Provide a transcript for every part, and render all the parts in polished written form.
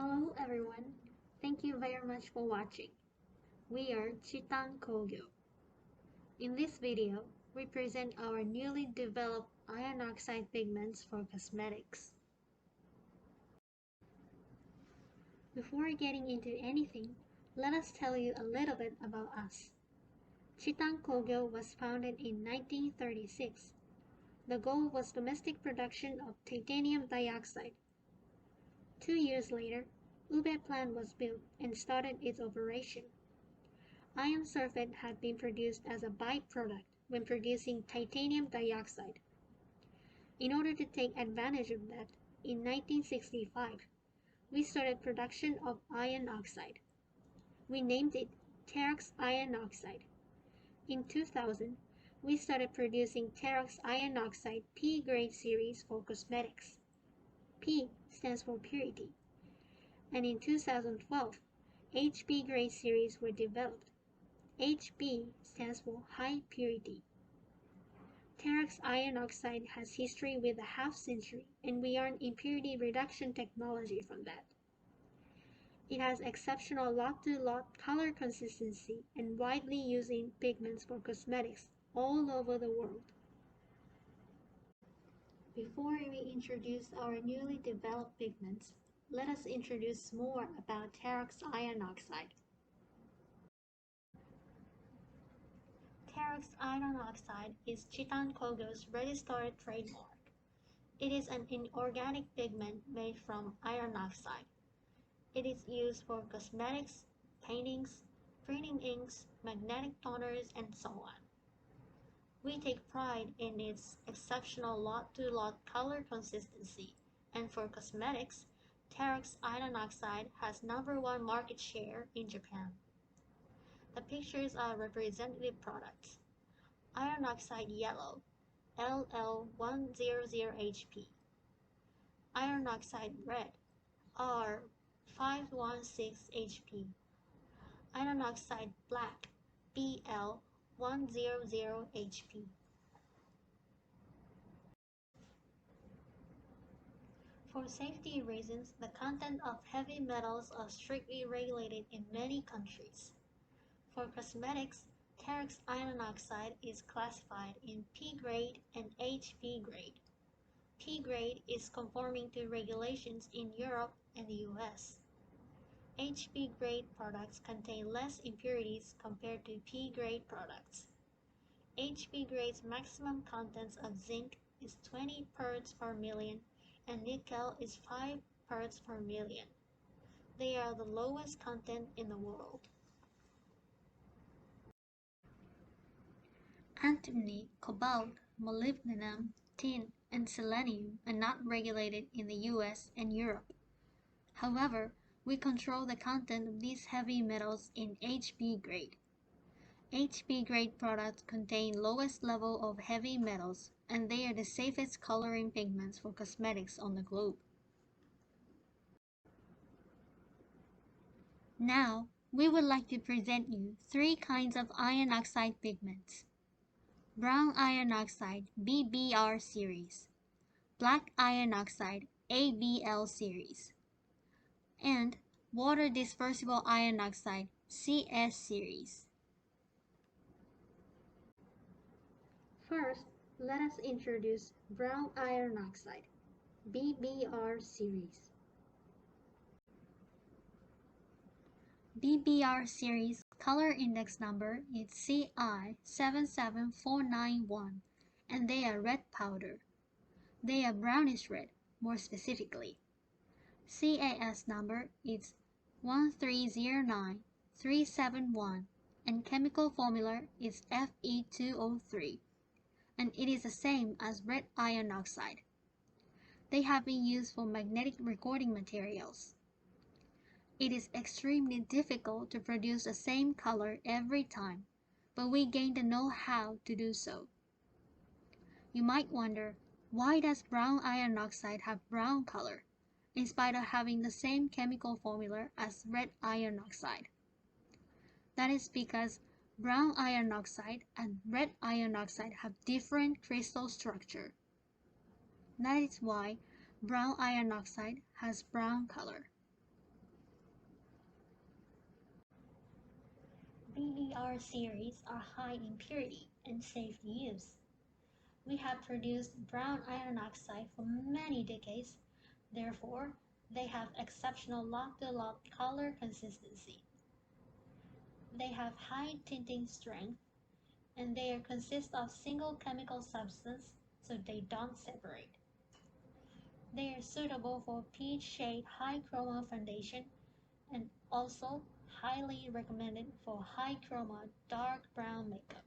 Hello everyone, thank you very much for watching. We are Chitan Kogyo. In this video, we present our newly developed iron oxide pigments for cosmetics. Before getting into anything, let us tell you a little bit about us. Chitan Kogyo was founded in 1936. The goal was domestic production of titanium dioxide. 2 years later, Ube plant was built and started its operation. Iron sulfate had been produced as a byproduct when producing titanium dioxide. In order to take advantage of that, in 1965, we started production of iron oxide. We named it TAROX iron oxide. In 2000, we started producing TAROX iron oxide P-grade series for cosmetics. P stands for purity. And in 2012, HB grade series were developed. HB stands for high purity. TAROX iron oxide has history with a half century, and we earned impurity reduction technology from that. It has exceptional lot-to-lot color consistency and widely used in pigments for cosmetics all over the world. Before we introduce our newly developed pigments, let us introduce more about TAROX iron oxide. TAROX iron oxide is Chitan Kogyo's registered trademark. It is an inorganic pigment made from iron oxide. It is used for cosmetics, paintings, printing inks, magnetic toners, and so on. We take pride in its exceptional lot-to-lot color consistency, and for cosmetics, TAROX iron oxide has #1 market share in Japan. The pictures are representative products. Iron oxide yellow, LL100HP. Iron oxide red, R516HP. Iron oxide black, BL100HP. For safety reasons, the content of heavy metals are strictly regulated in many countries. For cosmetics, TAROX iron oxide is classified in P grade and HB grade. P grade is conforming to regulations in Europe and the US. HB grade products contain less impurities compared to P grade products. HB grade's maximum contents of zinc is 20 parts per million and nickel is 5 parts per million. They are the lowest content in the world. Antimony, cobalt, molybdenum, tin, and selenium are not regulated in the US and Europe. However, we control the content of these heavy metals in HB grade. HB grade products contain lowest level of heavy metals, and they are the safest coloring pigments for cosmetics on the globe. Now, we would like to present you 3 kinds of iron oxide pigments. Brown iron oxide BBR series, black iron oxide ABL series, and water dispersible iron oxide CS series. First, let us introduce brown iron oxide BBR series. BBR series color index number is CI77491, and they are red powder. They are brownish red, more specifically. CAS number is 1309371, and chemical formula is Fe2O3, and it is the same as red iron oxide. They have been used for magnetic recording materials. It is extremely difficult to produce the same color every time, but we gained the know-how to do so. You might wonder, why does brown iron oxide have brown color, in spite of having the same chemical formula as red iron oxide? That is because brown iron oxide and red iron oxide have different crystal structure. That is why brown iron oxide has brown color. BBR series are high in purity and safe to use. We have produced brown iron oxide for many decades, therefore, they have exceptional lock-to-lock color consistency. They have high tinting strength, and they consist of single chemical substance, so they don't separate. They are suitable for peach shade high chroma foundation and also highly recommended for high chroma dark brown makeup.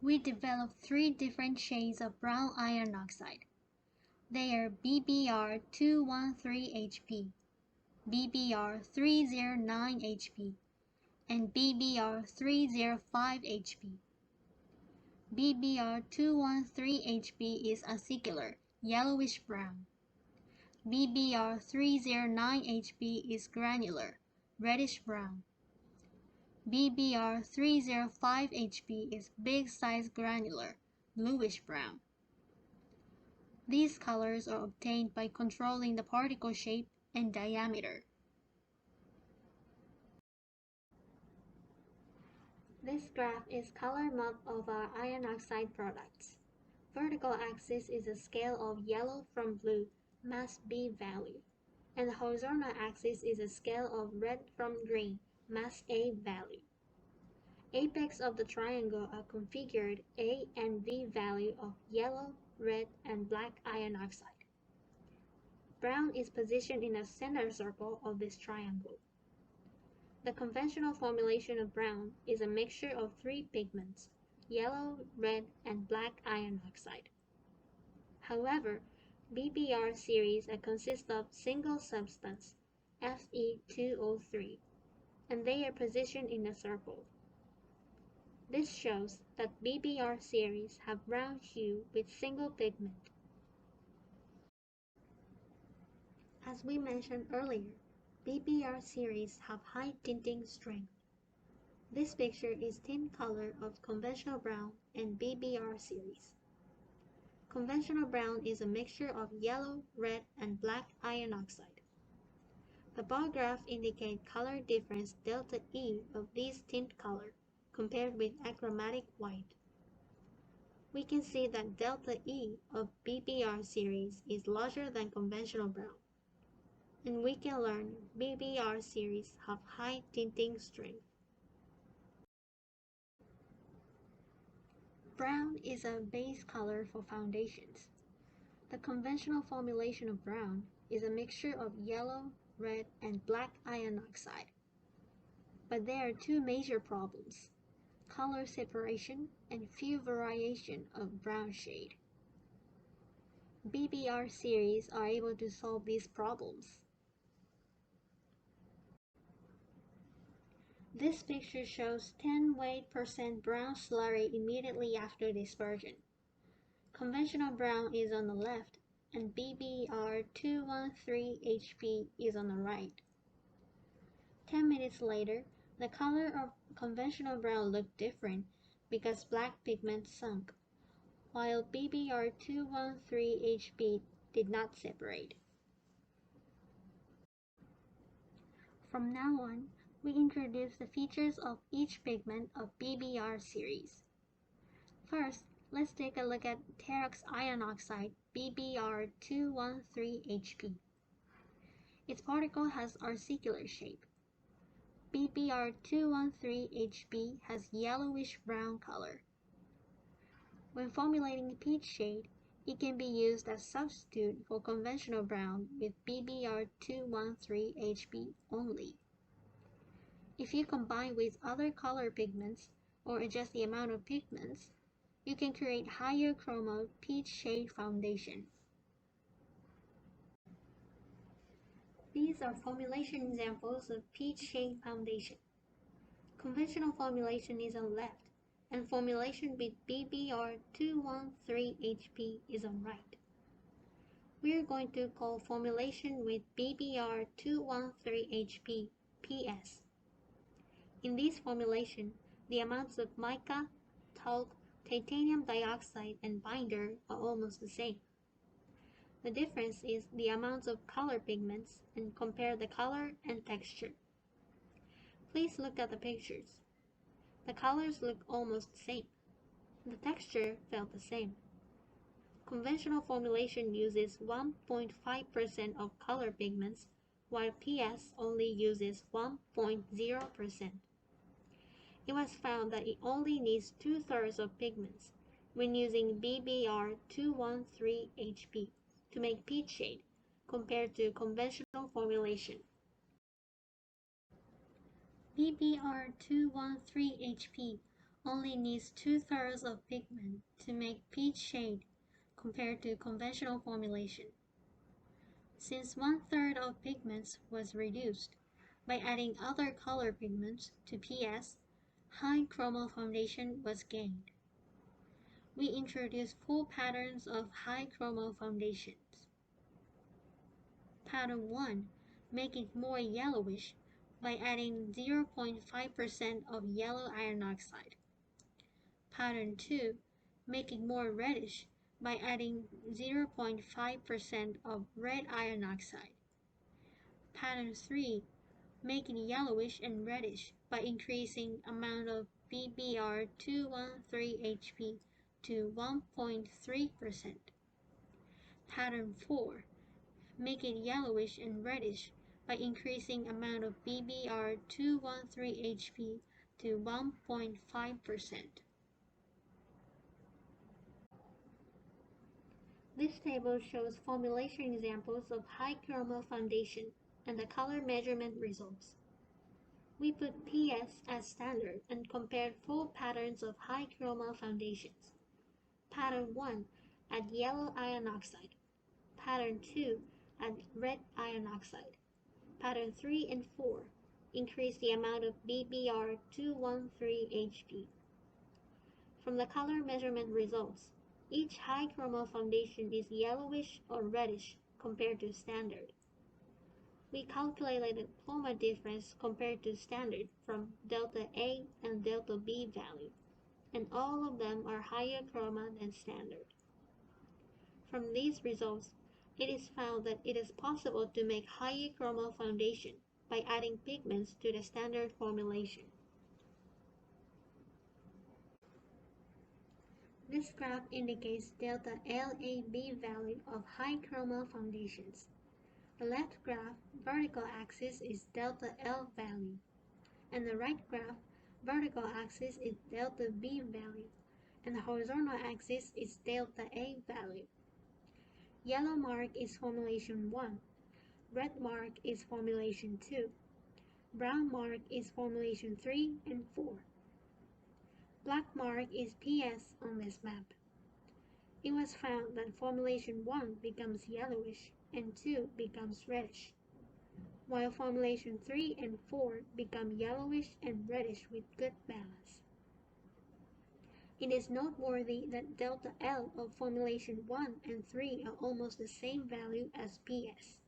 We developed 3 different shades of brown iron oxide. They are BBR213HP, BBR309HP, and BBR305HP. BBR213HP is acicular, yellowish brown. BBR309HP is granular, reddish brown. BBR305HP is big size granular, bluish brown. These colors are obtained by controlling the particle shape and diameter. This graph is color map of our iron oxide products. Vertical axis is a scale of yellow from blue, mass B value, and the horizontal axis is a scale of red from green, mass A value. Apex of the triangle are configured A and V value of yellow, red, and black iron oxide. Brown is positioned in the center circle of this triangle. The conventional formulation of brown is a mixture of 3 pigments, yellow, red, and black iron oxide. However, BBR series consist of single substance, Fe2O3, and they are positioned in a circle. This shows that BBR series have brown hue with single pigment. As we mentioned earlier, BBR series have high tinting strength. This picture is tint color of conventional brown and BBR series. Conventional brown is a mixture of yellow, red, and black iron oxide. The bar graph indicates color difference delta E of these tint color compared with achromatic white. We can see that delta E of BBR series is larger than conventional brown. And we can learn BBR series have high tinting strength. Brown is a base color for foundations. The conventional formulation of brown is a mixture of yellow, red, and black iron oxide. But there are 2 major problems: color separation and few variation of brown shade. BBR series are able to solve these problems. This picture shows 10 weight% brown slurry immediately after dispersion. Conventional brown is on the left and BBR213HP is on the right. 10 minutes later, the color of conventional brown looked different because black pigment sunk, while BBR213HP did not separate. From now on, we introduce the features of each pigment of BBR series. First, let's take a look at TAROX iron oxide BBR213HP. Its particle has acicular shape. BBR213HP has yellowish brown color. When formulating peach shade, it can be used as substitute for conventional brown with BBR213HP only. If you combine with other color pigments or adjust the amount of pigments, you can create higher chroma peach shade foundation. These are formulation examples of peach shade foundation. Conventional formulation is on left, and formulation with BBR213HP is on right. We are going to call formulation with BBR213HP PS. In this formulation, the amounts of mica, talc, titanium dioxide, and binder are almost the same. The difference is the amounts of color pigments and compare the color and texture. Please look at the pictures. The colors look almost the same. The texture felt the same. Conventional formulation uses 1.5% of color pigments, while PS only uses 1.0%. It was found that it only needs 2/3 of pigments when using BBR 213HP to make peach shade compared to conventional formulation. BBR 213HP only needs 2/3 of pigment to make peach shade compared to conventional formulation. Since 1/3 of pigments was reduced by adding other color pigments to PS, high chroma foundation was gained. We introduced 4 patterns of high chroma foundations. Pattern 1, make it more yellowish by adding 0.5% of yellow iron oxide. Pattern 2, make it more reddish by adding 0.5% of red iron oxide. Pattern 3, make it yellowish and reddish by increasing amount of BBR 213HP to 1.3%. Pattern 4, make it yellowish and reddish by increasing amount of BBR 213HP to 1.5%. This table shows formulation examples of high chroma foundation and the color measurement results. We put PS as standard and compared 4 patterns of high chroma foundations. Pattern 1, add yellow iron oxide. Pattern 2, add red iron oxide. Pattern 3 and 4, increase the amount of BBR 213HP. From the color measurement results, each high chroma foundation is yellowish or reddish compared to standard. We calculated chroma difference compared to standard from delta A and delta B value, and all of them are higher chroma than standard. From these results, it is found that it is possible to make higher chroma foundation by adding pigments to the standard formulation. This graph indicates delta LAB value of high chroma foundations. The left graph vertical axis is delta L value, and the right graph vertical axis is delta B value, and the horizontal axis is delta A value. Yellow mark is formulation 1, red mark is formulation 2, brown mark is formulation 3 and 4. Black mark is PS on this map. It was found that formulation 1 becomes yellowish and 2 becomes reddish, while formulation 3 and 4 become yellowish and reddish with good balance. It is noteworthy that delta L of formulation 1 and 3 are almost the same value as PS.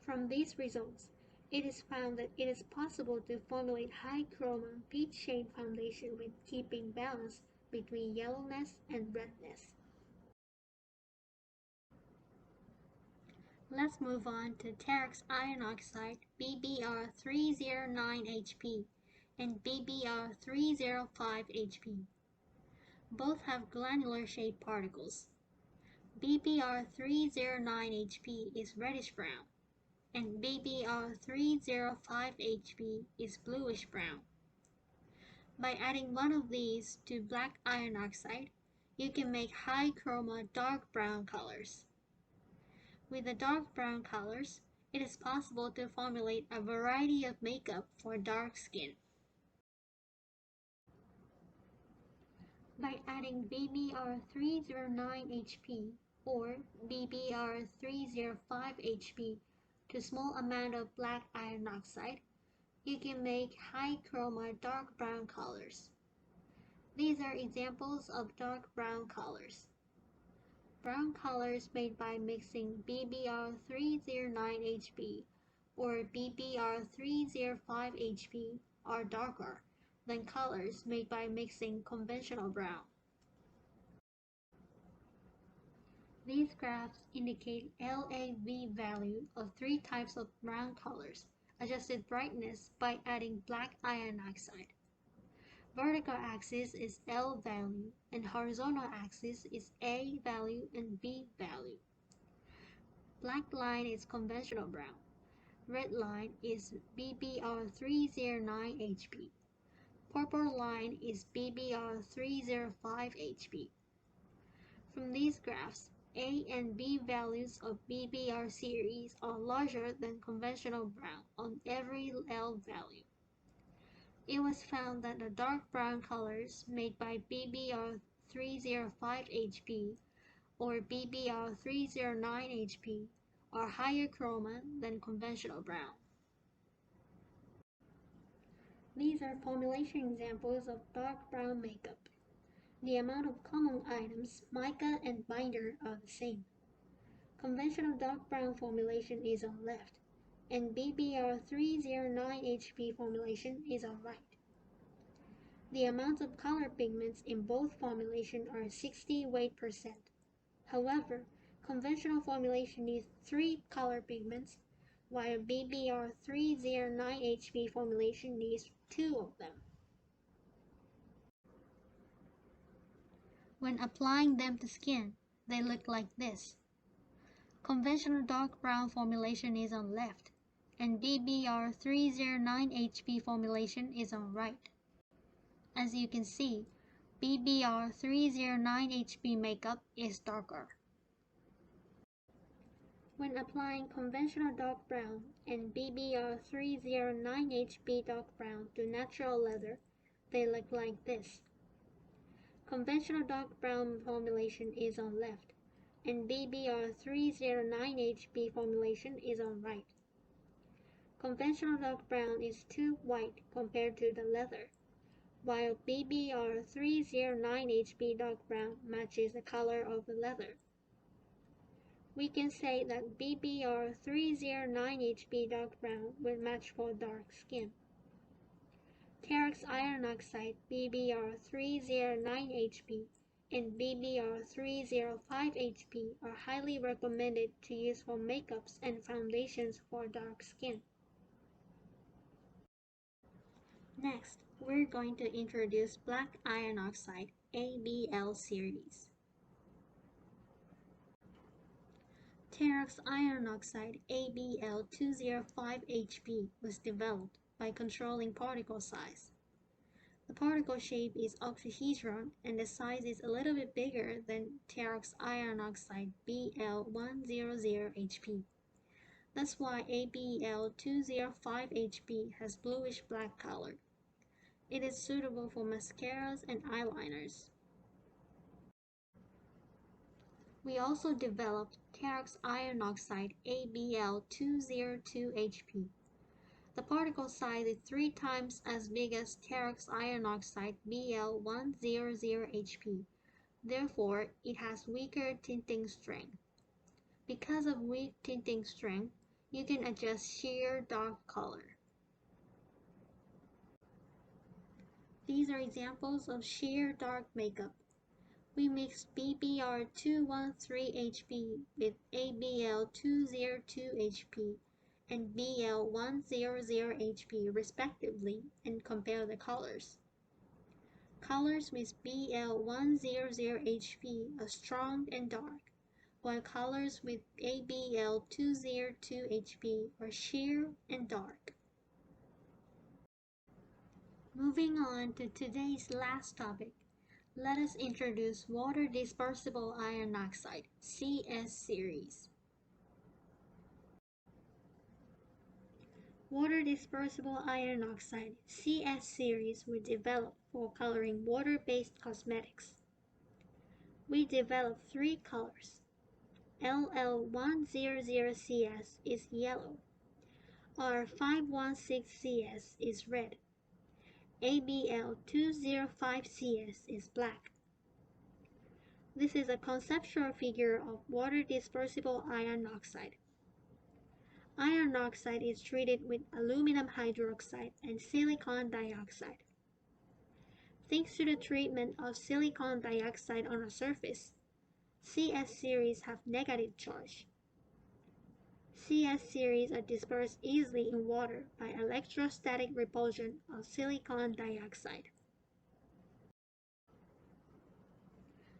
From these results, it is found that it is possible to formulate high chroma peach shade foundation with keeping balance between yellowness and redness. Let's move on to TAROX iron oxide BBR 309HP and BBR 305HP. Both have granular shade particles. BBR 309HP is reddish brown, and BBR 305HP is bluish brown. By adding one of these to black iron oxide, you can make high chroma dark brown colors. With the dark brown colors, it is possible to formulate a variety of makeup for dark skin. By adding BBR 309HP or BBR 305HP to small amount of black iron oxide, you can make high chroma dark brown colors. These are examples of dark brown colors. Brown colors made by mixing BBR 309HP or BBR 305HP are darker than colors made by mixing conventional brown. These graphs indicate LAV value of three types of brown colors, adjusted brightness by adding black iron oxide. Vertical axis is L value and horizontal axis is A value and B value. Black line is conventional brown. Red line is BBR309HB. Purple line is BBR305HB. From these graphs, A and B values of BBR series are larger than conventional brown on every L value. It was found that the dark brown colors made by BBR305HB or BBR309HB are higher chroma than conventional brown. These are formulation examples of dark brown makeup. The amount of common items, mica and binder, are the same. Conventional dark brown formulation is on left, and BBR309HB formulation is on right. The amount of color pigments in both formulations are 60 weight%. However, conventional formulation needs 3 color pigments, while BBR309HB formulation needs 2 of them. When applying them to skin, they look like this. Conventional dark brown formulation is on left, and BBR309HB formulation is on right. As you can see, BBR309HB makeup is darker. When applying conventional dark brown and BBR309HB dark brown to natural leather, they look like this. Conventional dark brown formulation is on left, and BBR309HB formulation is on right. Conventional dark brown is too white compared to the leather, while BBR309HB dark brown matches the color of the leather. We can say that BBR309HB dark brown will match for dark skin. TAROX iron oxide BBR309HB and BBR305HB are highly recommended to use for makeups and foundations for dark skin. Next, we're going to introduce black iron oxide ABL series. TAROX iron oxide ABL205HB was developed by controlling particle size. The particle shape is octahedron and the size is a little bit bigger than TAROX iron oxide BL100HB. That's why ABL205HB has bluish black color. It is suitable for mascaras and eyeliners. We also developed TAROX iron oxide ABL202HB. The particle size is 3 times as big as TAROX iron oxide BL100HB. Therefore, it has weaker tinting strength. Because of weak tinting strength, you can adjust sheer dark color. These are examples of sheer dark makeup. We mixed BBR213HB with ABL202HB and BL100HB respectively and compare the colors. Colors with BL100HB are strong and dark, while colors with ABL202HB are sheer and dark. Moving on to today's last topic, let us introduce water dispersible iron oxide CS series. Water dispersible iron oxide CS series we developed for coloring water-based cosmetics. We developed 3 colors. LL100CS is yellow. R516CS is red. ABL205CS is black. This is a conceptual figure of water dispersible iron oxide. Iron oxide is treated with aluminum hydroxide and silicon dioxide. Thanks to the treatment of silicon dioxide on a surface, CS series have negative charge. CS series are dispersed easily in water by electrostatic repulsion of silicon dioxide.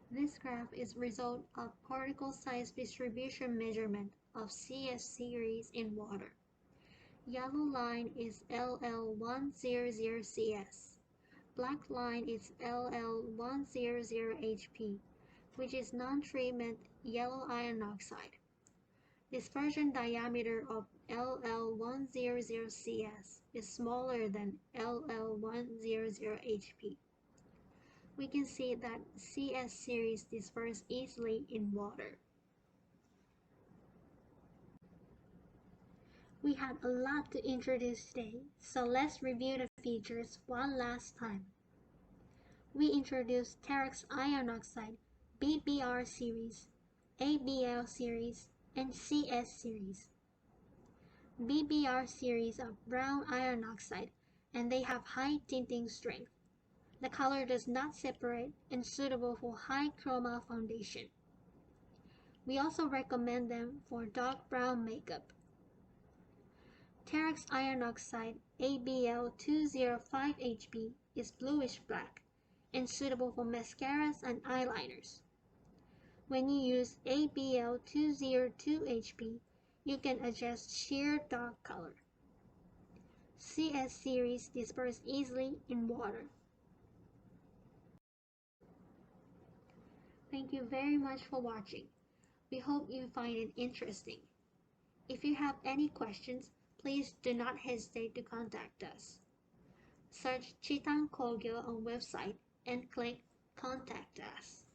This graph is the result of particle size distribution measurement of CS series in water. Yellow line is LL100CS. Black line is LL100HP, which is non-treatment yellow iron oxide. Dispersion diameter of LL100CS is smaller than LL100HP. We can see that CS series disperse easily in water. We had a lot to introduce today, so let's review the features one last time. We introduced TAROX iron oxide, BBR series, ABL series, and CS series. BBR series are brown iron oxide, and they have high tinting strength. The color does not separate and suitable for high chroma foundation. We also recommend them for dark brown makeup. TAROX iron oxide ABL205HB is bluish black and suitable for mascaras and eyeliners. When you use ABL202HB, you can adjust sheer dark color. CS series disperse easily in water. Thank you very much for watching. We hope you find it interesting. If you have any questions, please do not hesitate to contact us. Search Chitang Kogyo on website and click Contact Us.